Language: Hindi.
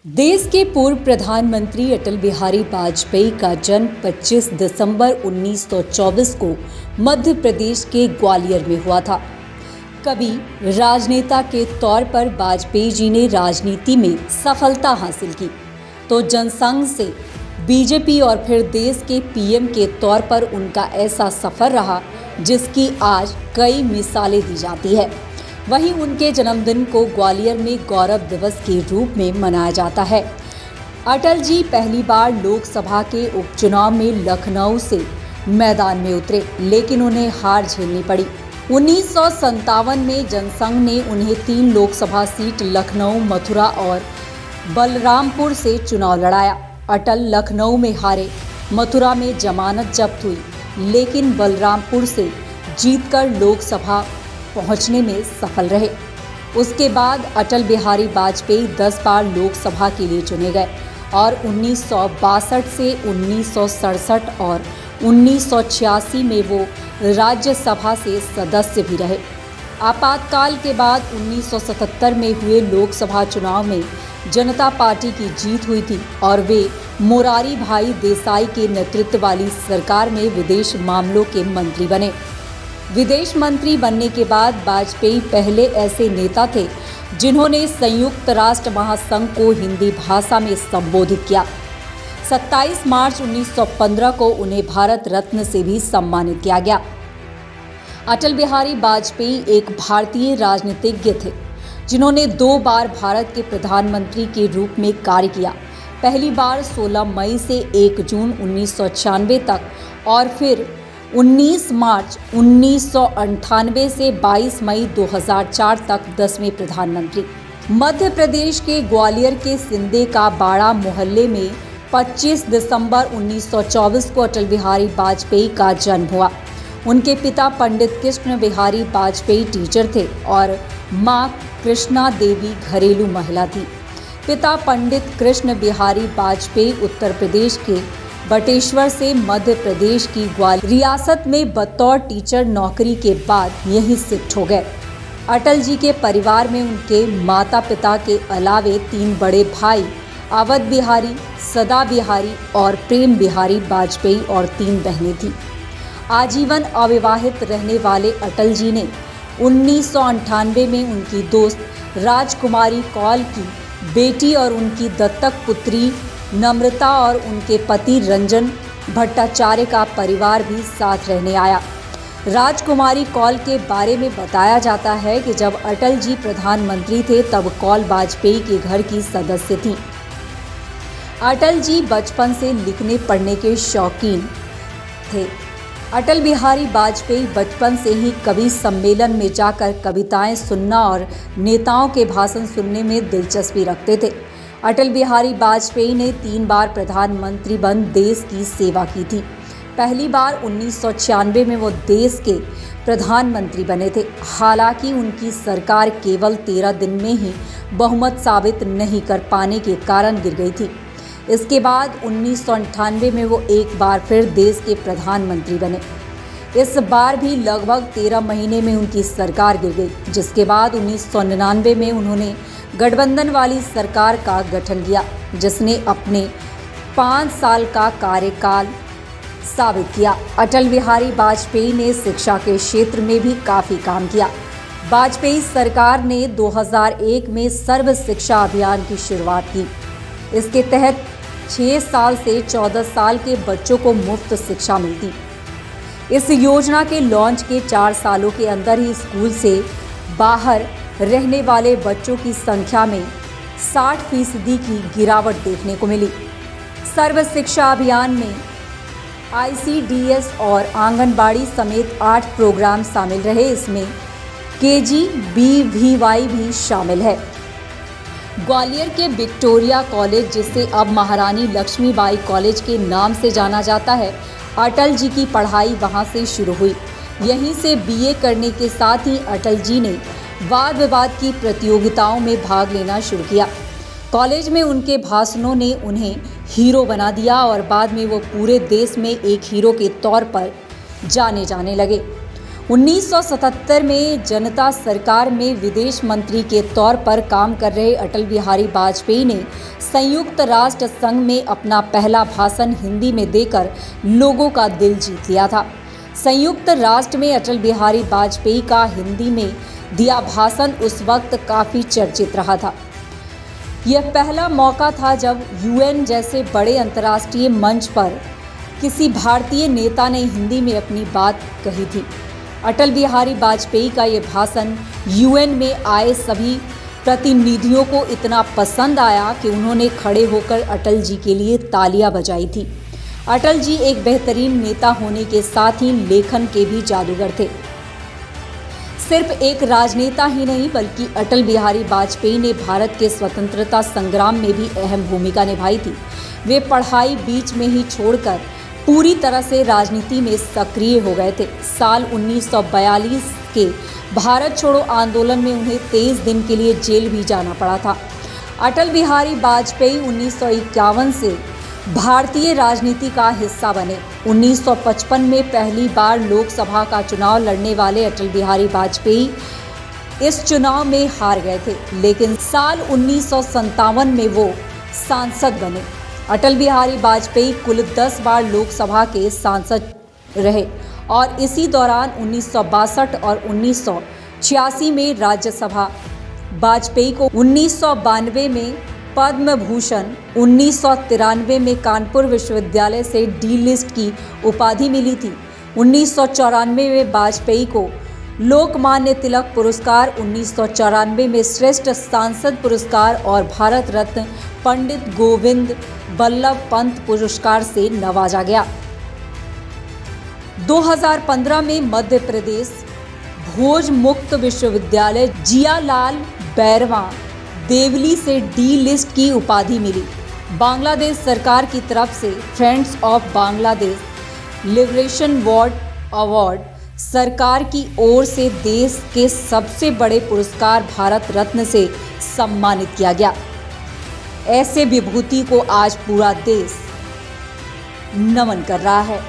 देश के पूर्व प्रधानमंत्री अटल बिहारी वाजपेयी का जन्म 25 दिसंबर 1924 को मध्य प्रदेश के ग्वालियर में हुआ था। कभी राजनेता के तौर पर वाजपेयी जी ने राजनीति में सफलता हासिल की, तो जनसंघ से बीजेपी और फिर देश के पीएम के तौर पर उनका ऐसा सफर रहा जिसकी आज कई मिसालें दी जाती है। वहीं उनके जन्मदिन को ग्वालियर में गौरव दिवस के रूप में मनाया जाता है। अटल जी पहली बार लोकसभा के उपचुनाव में लखनऊ से मैदान में उतरे, लेकिन उन्हें हार झेलनी पड़ी। 1957 में जनसंघ ने उन्हें 3 लोकसभा सीट लखनऊ, मथुरा और बलरामपुर से चुनाव लड़ाया। अटल लखनऊ में हारे, मथुरा में जमानत जब्त हुई, लेकिन बलरामपुर से जीतकर लोकसभा पहुंचने में सफल रहे। उसके बाद अटल बिहारी वाजपेयी 10 बार लोकसभा के लिए चुने गए और 1962 से 1967 और 1986 में वो राज्यसभा से सदस्य भी रहे। आपातकाल के बाद 1977 में हुए लोकसभा चुनाव में जनता पार्टी की जीत हुई थी और वे मोरारी भाई देसाई के नेतृत्व वाली सरकार में विदेश मामलों के मंत्री बने। विदेश मंत्री बनने के बाद वाजपेयी पहले ऐसे नेता थे जिन्होंने संयुक्त राष्ट्र महासंघ को हिंदी भाषा में संबोधित किया। 27 मार्च 1915 को उन्हें भारत रत्न से भी सम्मानित किया गया। अटल बिहारी वाजपेयी एक भारतीय राजनीतिज्ञ थे जिन्होंने 2 बार भारत के प्रधानमंत्री के रूप में कार्य किया। पहली बार 16 मई से 1 जून 1996 तक और फिर 19 मार्च 1998 से 22 मई 2004 तक 10वें प्रधानमंत्री। मध्य प्रदेश के ग्वालियर के सिंदे का बाड़ा मोहल्ले में 25 दिसंबर 1924 को अटल बिहारी वाजपेयी का जन्म हुआ। उनके पिता पंडित कृष्ण बिहारी वाजपेयी टीचर थे और मां कृष्णा देवी घरेलू महिला थी। पिता पंडित कृष्ण बिहारी वाजपेयी उत्तर प्रदेश के बटेश्वर से मध्य प्रदेश की ग्वालियर रियासत में बतौर टीचर नौकरी के बाद यहीं शिफ्ट हो गए। अटल जी के परिवार में उनके माता पिता के अलावे 3 बड़े भाई अवध बिहारी, सदा बिहारी और प्रेम बिहारी वाजपेयी और 3 बहनें थीं। आजीवन अविवाहित रहने वाले अटल जी ने 1998 में उनकी दोस्त राजकुमारी कौल की बेटी और उनकी दत्तक पुत्री नम्रता और उनके पति रंजन भट्टाचार्य का परिवार भी साथ रहने आया। राजकुमारी कौल के बारे में बताया जाता है कि जब अटल जी प्रधानमंत्री थे तब कौल वाजपेयी के घर की सदस्य थी। अटल जी बचपन से लिखने पढ़ने के शौकीन थे। अटल बिहारी वाजपेयी बचपन से ही कवि सम्मेलन में जाकर कविताएं सुनना और नेताओं के भाषण सुनने में दिलचस्पी रखते थे। अटल बिहारी वाजपेयी ने 3 बार प्रधानमंत्री बन देश की सेवा की थी। पहली बार 1996 में वो देश के प्रधानमंत्री बने थे। हालांकि उनकी सरकार केवल 13 दिन में ही बहुमत साबित नहीं कर पाने के कारण गिर गई थी। इसके बाद 1998 में वो एक बार फिर देश के प्रधानमंत्री बने। इस बार भी लगभग 13 महीने में उनकी सरकार गिर गई, जिसके बाद 1999 में उन्होंने गठबंधन वाली सरकार का गठन किया, जिसने अपने 5 साल का कार्यकाल साबित किया। अटल बिहारी वाजपेयी ने शिक्षा के क्षेत्र में भी काफ़ी काम किया। वाजपेयी सरकार ने 2001 में सर्व शिक्षा अभियान की शुरुआत की। इसके तहत 6 साल से 14 साल के बच्चों को मुफ्त शिक्षा मिलती। इस योजना के लॉन्च के 4 सालों के अंदर ही स्कूल से बाहर रहने वाले बच्चों की संख्या में 60% की गिरावट देखने को मिली। सर्व शिक्षा अभियान में ICDS और आंगनबाड़ी समेत 8 प्रोग्राम शामिल रहे। इसमें KG-BVY भी शामिल है। ग्वालियर के विक्टोरिया कॉलेज, जिसे अब महारानी लक्ष्मीबाई कॉलेज के नाम से जाना जाता है, अटल जी की पढ़ाई वहां से शुरू हुई। यहीं से BA करने के साथ ही अटल जी ने वाद विवाद की प्रतियोगिताओं में भाग लेना शुरू किया। कॉलेज में उनके भाषणों ने उन्हें हीरो बना दिया और बाद में वो पूरे देश में एक हीरो के तौर पर जाने लगे। 1977 में जनता सरकार में विदेश मंत्री के तौर पर काम कर रहे अटल बिहारी वाजपेयी ने संयुक्त राष्ट्र संघ में अपना पहला भाषण हिंदी में देकर लोगों का दिल जीत लिया था। संयुक्त राष्ट्र में अटल बिहारी वाजपेयी का हिंदी में दिया भाषण उस वक्त काफ़ी चर्चित रहा था। यह पहला मौका था जब यूएन जैसे बड़े अंतर्राष्ट्रीय मंच पर किसी भारतीय नेता ने हिंदी में अपनी बात कही थी। अटल बिहारी वाजपेयी का ये भाषण यूएन में आए सभी प्रतिनिधियों को इतना पसंद आया कि उन्होंने खड़े होकर अटल जी के लिए तालियां बजाई थी। अटल जी एक बेहतरीन नेता होने के साथ ही लेखन के भी जादूगर थे। सिर्फ एक राजनेता ही नहीं बल्कि अटल बिहारी वाजपेयी ने भारत के स्वतंत्रता संग्राम में भी अहम भूमिका निभाई थी। वे पढ़ाई बीच में ही छोड़कर पूरी तरह से राजनीति में सक्रिय हो गए थे। साल 1942 के भारत छोड़ो आंदोलन में उन्हें 23 दिन के लिए जेल भी जाना पड़ा था। अटल बिहारी वाजपेयी 1951 से भारतीय राजनीति का हिस्सा बने। 1955 में पहली बार लोकसभा का चुनाव लड़ने वाले अटल बिहारी वाजपेयी इस चुनाव में हार गए थे, लेकिन साल 1957 में वो सांसद बने। अटल बिहारी वाजपेयी कुल 10 बार लोकसभा के सांसद रहे और इसी दौरान 1962 और 1986 में राज्यसभा। वाजपेयी को 1992 में पद्म भूषण, 1993 में कानपुर विश्वविद्यालय से डी लिस्ट की उपाधि मिली थी। 1994 में वाजपेयी को लोकमान्य तिलक पुरस्कार, 1994 में श्रेष्ठ सांसद पुरस्कार और भारत रत्न पंडित गोविंद बल्लभ पंत पुरस्कार से नवाजा गया। 2015 में मध्य प्रदेश भोज मुक्त विश्वविद्यालय जियालाल बैरवा देवली से डी लिस्ट की उपाधि मिली। बांग्लादेश सरकार की तरफ से friends of Bangladesh liberation award सरकार की ओर से देश के सबसे बड़े पुरस्कार भारत रत्न से सम्मानित किया गया। ऐसे विभूति को आज पूरा देश नमन कर रहा है।